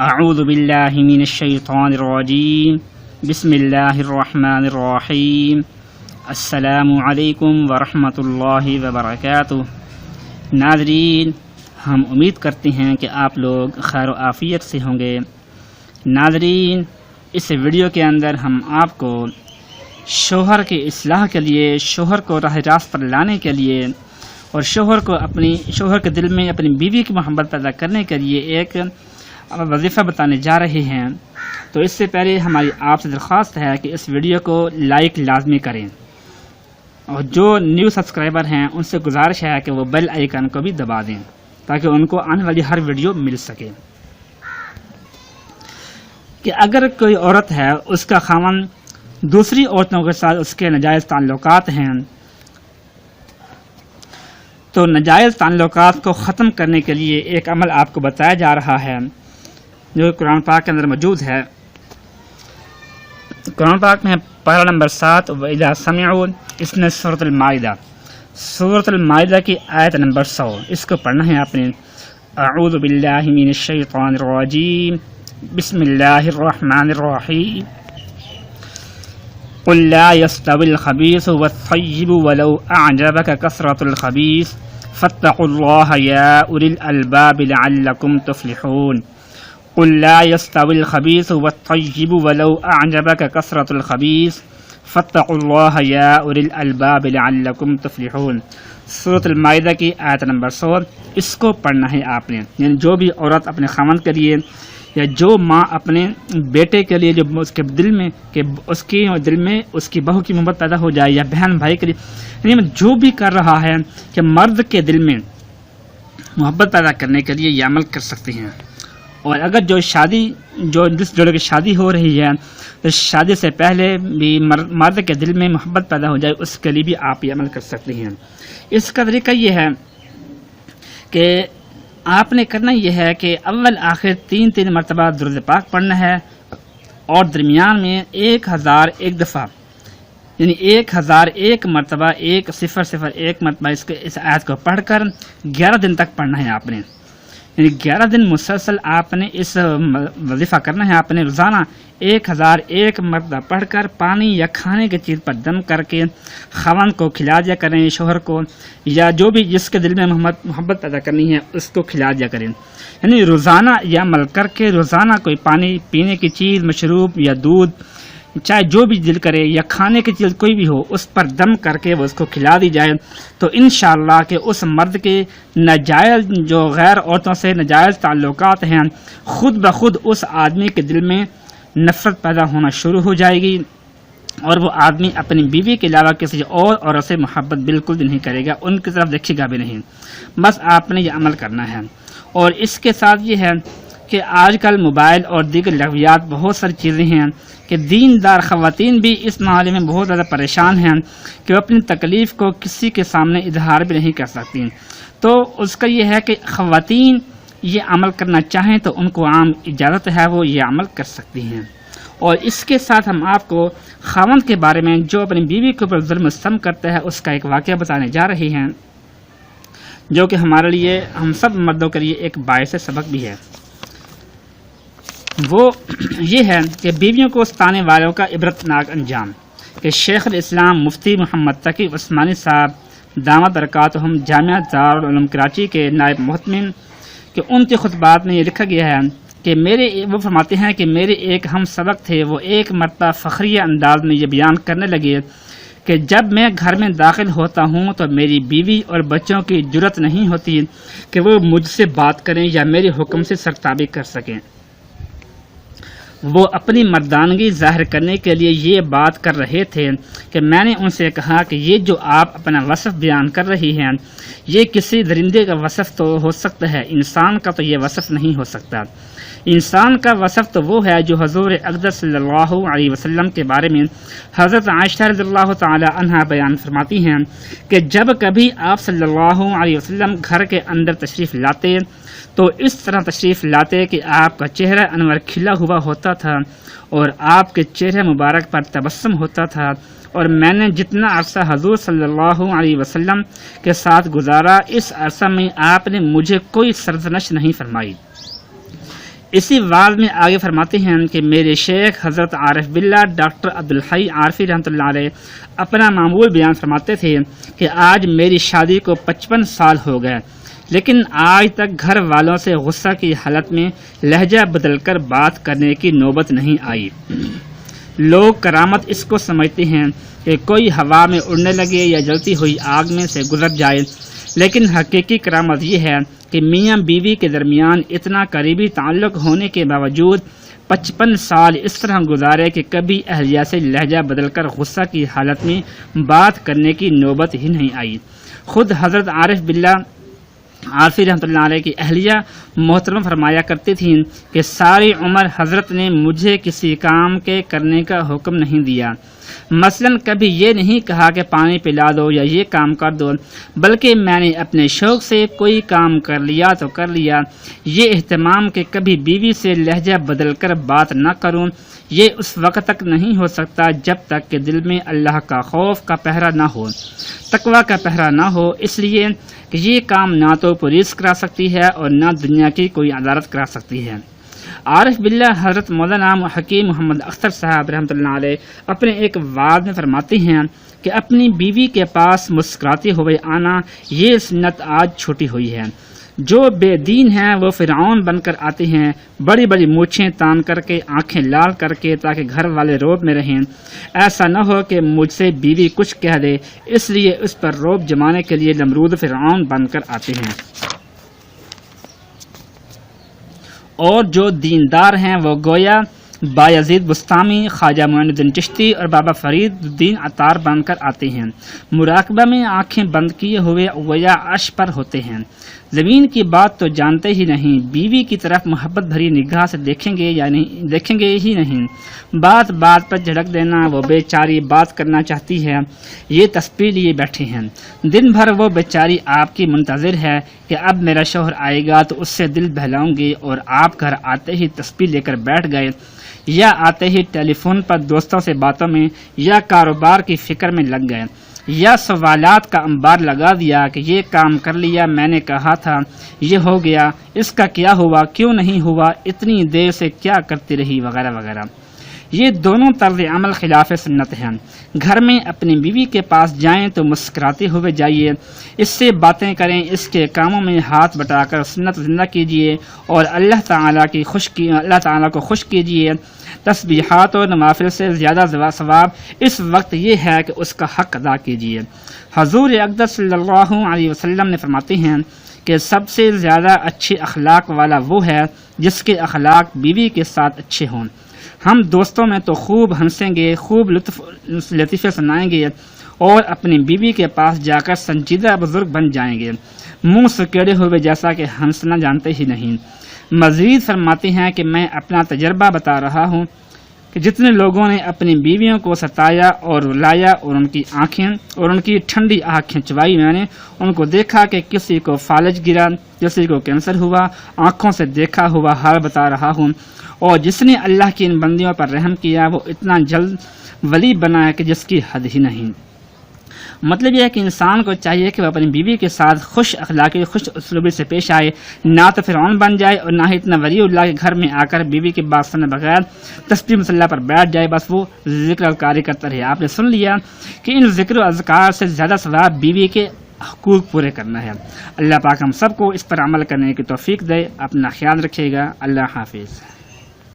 اعوذ باللہ من الشیطان الرجیم بسم اللہ الرحمن الرحیم السلام علیکم ورحمۃ اللہ وبرکاتہ۔ ناظرین، ہم امید کرتے ہیں کہ آپ لوگ خیر و عافیت سے ہوں گے۔ ناظرین، اس ویڈیو کے اندر ہم آپ کو شوہر کی اصلاح کے لیے، شوہر کو راہ راست پر لانے کے لیے اور شوہر کے دل میں اپنی بیوی کی محبت پیدا کرنے کے لیے ایک وظیفہ بتانے جا رہے ہیں۔ تو اس سے پہلے ہماری آپ سے درخواست ہے کہ اس ویڈیو کو لائک لازمی کریں، اور جو نیو سبسکرائبر ہیں ان سے گزارش ہے کہ وہ بیل آئیکن کو بھی دبا دیں تاکہ ان کو آنے والی ہر ویڈیو مل سکے۔ کہ اگر کوئی عورت ہے، اس کا خاوند دوسری عورتوں کے ساتھ اس کے ناجائز تعلقات ہیں، تو ناجائز تعلقات کو ختم کرنے کے لیے ایک عمل آپ کو بتایا جا رہا ہے جو قرآن پاک کے اندر موجود ہے۔ قرآن پاک میں پارہ نمبر 7 وَإِذَا سَمِعُوا، اس نے سورۃ المائدہ کی آیت نمبر 100، اس کو پڑھنا ہے آپ نے۔ اعوذ باللہ من الشیطان الرجیم بسم اللہ الرحمن الرحیم قل لا يستوي الخبيث والطيب ولو أعجبك كثرة الخبيث فاتقوا الله يا أولي الألباب لعلكم تفلحون۔ قل لا يستوي الخبيث والطيب ولو أعجبك كثرة الخبيث فاتقوا الله يا أولي الألباب لعلكم تفلحون۔ سورۃ المائدہ کی آیت نمبر 100، اس کو پڑھنا ہے آپ نے۔ یعنی جو بھی عورت اپنے خاوند کے لیے یا جو ماں اپنے بیٹے کے لیے، جو اس کے دل میں اس کی بہو کی محبت پیدا ہو جائے، یا بہن بھائی کے لیے، یعنی جو بھی کر رہا ہے کہ مرد کے دل میں محبت پیدا کرنے کے لیے یہ عمل کر سکتے ہیں۔ اور اگر جس جوڑے کی شادی ہو رہی ہے تو شادی سے پہلے بھی مرد کے دل میں محبت پیدا ہو جائے، اس کے لیے بھی آپ یہ عمل کر سکتے ہیں۔ اس کا طریقہ یہ ہے کہ آپ نے کرنا یہ ہے کہ اول آخر 3 مرتبہ درود پاک پڑھنا ہے، اور درمیان میں 1001 دفعہ، یعنی 1001 مرتبہ 1001 مرتبہ اس آیت کو پڑھ کر 11 دن تک پڑھنا ہے آپ نے۔ یعنی 11 دن مسلسل آپ نے اس وظیفہ کرنا ہے۔ آپ نے روزانہ 1001 مرتبہ پڑھ کر پانی یا کھانے کی چیز پر دم کر کے خاوند کو کھلا دیا کریں، شوہر کو، یا جو بھی جس کے دل میں محبت پیدا کرنی ہے اس کو کھلا دیا کریں۔ یعنی روزانہ یہ عمل کر کے روزانہ کوئی پانی پینے کی چیز، مشروب یا دودھ، چاہے جو بھی دل کرے، یا کھانے کی چیز کوئی بھی ہو، اس پر دم کر کے وہ اس کو کھلا دی جائے، تو انشاءاللہ کہ اس مرد کے ناجائز، جو غیر عورتوں سے ناجائز تعلقات ہیں، خود بخود اس آدمی کے دل میں نفرت پیدا ہونا شروع ہو جائے گی، اور وہ آدمی اپنی بیوی کے علاوہ کسی اور عورت سے محبت بالکل بھی نہیں کرے گا، ان کی طرف دیکھے گا بھی نہیں۔ بس آپ نے یہ عمل کرنا ہے۔ اور اس کے ساتھ یہ ہے کہ آج کل موبائل اور دیگر لغویات بہت ساری چیزیں ہیں کہ دیندار خواتین بھی اس معاملے میں بہت زیادہ پریشان ہیں کہ وہ اپنی تکلیف کو کسی کے سامنے اظہار بھی نہیں کر سکتی۔ تو اس کا یہ ہے کہ خواتین یہ عمل کرنا چاہیں تو ان کو عام اجازت ہے، وہ یہ عمل کر سکتی ہیں۔ اور اس کے ساتھ ہم آپ کو خاوند کے بارے میں جو اپنی بیوی کے اوپر ظلم و ستم کرتا ہے اس کا ایک واقعہ بتانے جا رہے ہیں، جو کہ ہمارے لیے، ہم سب مردوں کے لیے ایک باعث سبق بھی ہے۔ وہ یہ ہے کہ بیویوں کو ستانے والوں کا عبرتناک انجام، کہ شیخ الاسلام مفتی محمد تقی عثمانی صاحب دامت برکاتہم جامعہ دارالعلوم کراچی کے نائب محتمم، کہ ان کے خطبات میں یہ لکھا گیا ہے کہ وہ فرماتے ہیں کہ میرے ایک ہم سبق تھے، وہ ایک مرتبہ فخریہ انداز میں یہ بیان کرنے لگے کہ جب میں گھر میں داخل ہوتا ہوں تو میری بیوی اور بچوں کی جرت نہیں ہوتی کہ وہ مجھ سے بات کریں یا میرے حکم سے سرتابی کر سکیں۔ وہ اپنی مردانگی ظاہر کرنے کے لیے یہ بات کر رہے تھے کہ میں نے ان سے کہا کہ یہ جو آپ اپنا وصف بیان کر رہی ہیں یہ کسی درندے کا وصف تو ہو سکتا ہے، انسان کا تو یہ وصف نہیں ہو سکتا۔ انسان کا وصف تو وہ ہے جو حضور اقدس صلی اللہ علیہ وسلم کے بارے میں حضرت عائشہ رضی اللہ تعالی عنہا بیان فرماتی ہیں کہ جب کبھی آپ صلی اللہ علیہ وسلم گھر کے اندر تشریف لاتے تو اس طرح تشریف لاتے کہ آپ کا چہرہ انور کھلا ہوا ہوتا تھا اور آپ کے چہرے مبارک پر تبسم ہوتا تھا، اور میں نے جتنا عرصہ حضور صلی اللہ علیہ وسلم کے ساتھ گزارا اس عرصہ میں آپ نے مجھے کوئی سرزنش نہیں فرمائی۔ اسی واضح میں آگے فرماتے ہیں کہ میرے شیخ حضرت عارف باللہ ڈاکٹر عبدالحی عارفی رحمۃ اللہ علیہ اپنا معمول بیان فرماتے تھے کہ آج میری شادی کو 55 سال ہو گئے، لیکن آج تک گھر والوں سے غصہ کی حالت میں لہجہ بدل کر بات کرنے کی نوبت نہیں آئی۔ لوگ کرامت اس کو سمجھتے ہیں کہ کوئی ہوا میں اڑنے لگے یا جلتی ہوئی آگ میں سے گزر جائے، لیکن حقیقی کرامت یہ ہے کہ میاں بیوی کے درمیان اتنا قریبی تعلق ہونے کے باوجود 55 سال اس طرح گزارے کہ کبھی اہلیہ سے لہجہ بدل کر غصہ کی حالت میں بات کرنے کی نوبت ہی نہیں آئی۔ خود حضرت عارف باللہ عارفی رحمۃ اللہ علیہ کی اہلیہ محترم فرمایا کرتی تھیں کہ ساری عمر حضرت نے مجھے کسی کام کے کرنے کا حکم نہیں دیا، مثلا کبھی یہ نہیں کہا کہ پانی پلا دو یا یہ کام کر دو، بلکہ میں نے اپنے شوق سے کوئی کام کر لیا تو کر لیا۔ یہ اہتمام کہ کبھی بیوی سے لہجہ بدل کر بات نہ کروں، یہ اس وقت تک نہیں ہو سکتا جب تک کہ دل میں اللہ کا خوف کا پہرا نہ ہو، تقوی کا پہرا نہ ہو، اس لیے کہ یہ کام نہ تو پولیس کرا سکتی ہے اور نہ دنیا کی کوئی عدالت کرا سکتی ہے۔ عارف باللہ حضرت مولانا حکیم محمد اختر صاحب رحمۃ اللہ علیہ اپنے ایک وعد میں فرماتے ہیں کہ اپنی بیوی کے پاس مسکراتے ہوئے آنا یہ سنت آج چھوٹی ہوئی ہے۔ جو بے دین ہیں وہ فرعون بن کر آتے ہیں، بڑی بڑی مونچھیں تان کر کے، آنکھیں لال کر کے، تاکہ گھر والے روب میں رہیں۔ ایسا نہ ہو کہ مجھ سے بیوی کچھ کہہ دے، اس لیے اس پر روب جمانے کے لیے نمرود فرعون بن کر آتے ہیں۔ اور جو دیندار ہیں وہ گویا بایزید بستامی، خواجہ معین الدین چشتی اور بابا فرید الدین عطار بن کر آتے ہیں۔ مراقبہ میں آنکھیں بند کیے ہوئے گویا عرش پر ہوتے ہیں، زمین کی بات تو جانتے ہی نہیں، بیوی کی طرف محبت بھری نگاہ سے دیکھیں گے ہی نہیں، بات بات پر جھڑک دینا، وہ بیچاری بات کرنا چاہتی ہے، یہ تسبیح لیے بیٹھے ہیں، دن بھر وہ بیچاری آپ کی منتظر ہے کہ اب میرا شوہر آئے گا تو اس سے دل بہلاؤں گی، اور آپ گھر آتے ہی تسبیح لے کر بیٹھ گئے، یا آتے ہی ٹیلی فون پر دوستوں سے باتوں میں یا کاروبار کی فکر میں لگ گئے، یا سوالات کا انبار لگا دیا کہ یہ کام کر لیا، میں نے کہا تھا یہ ہو گیا، اس کا کیا ہوا، کیوں نہیں ہوا، اتنی دیر سے کیا کرتی رہی، وغیرہ وغیرہ۔ یہ دونوں طرز عمل خلاف سنت ہیں۔ گھر میں اپنی بیوی کے پاس جائیں تو مسکراتے ہوئے جائیے، اس سے باتیں کریں، اس کے کاموں میں ہاتھ بٹا کر سنت زندہ کیجیے اور اللہ تعالیٰ کو خوش کیجیے۔ تسبیحات اور نوافل سے زیادہ ثواب اس وقت یہ ہے کہ اس کا حق ادا کیجیے۔ حضور اقدس صلی اللہ علیہ وسلم نے فرماتے ہیں کہ سب سے زیادہ اچھے اخلاق والا وہ ہے جس کے اخلاق بیوی کے ساتھ اچھے ہوں۔ ہم دوستوں میں تو خوب ہنسیں گے، خوب لطیفے سنائیں گے اور اپنی بیوی کے پاس جا کر سنجیدہ بزرگ بن جائیں گے، منہ سکیڑے ہوئے جیسا کہ ہنسنا جانتے ہی نہیں۔ مزید فرماتے ہیں کہ میں اپنا تجربہ بتا رہا ہوں کہ جتنے لوگوں نے اپنی بیویوں کو ستایا اور رلایا اور ان کی ٹھنڈی آنکھ کھنچوائی، میں نے ان کو دیکھا کہ کسی کو فالج گرا، کسی کو کینسر ہوا، آنکھوں سے دیکھا ہوا حال بتا رہا ہوں، اور جس نے اللہ کی ان بندیوں پر رحم کیا وہ اتنا جلد ولی بنا ہے کہ جس کی حد ہی نہیں۔ مطلب یہ ہے کہ انسان کو چاہیے کہ وہ اپنی بیوی کے ساتھ خوش اخلاقی، خوش اسلوبی سے پیش آئے، نہ تو فرعون بن جائے اور نہ ہی اتنا ولی اللہ کے گھر میں آ کر بیوی کی بات سنے بغیر تسبیح مصلی پر بیٹھ جائے، بس وہ ذکر اذکاری کرتا رہے۔ آپ نے سن لیا کہ ان ذکر و اذکار سے زیادہ ثواب بیوی کے حقوق پورے کرنا ہے۔ اللہ پاک ہم سب کو اس پر عمل کرنے کی توفیق دے۔ اپنا خیال رکھیے گا۔ اللہ حافظ۔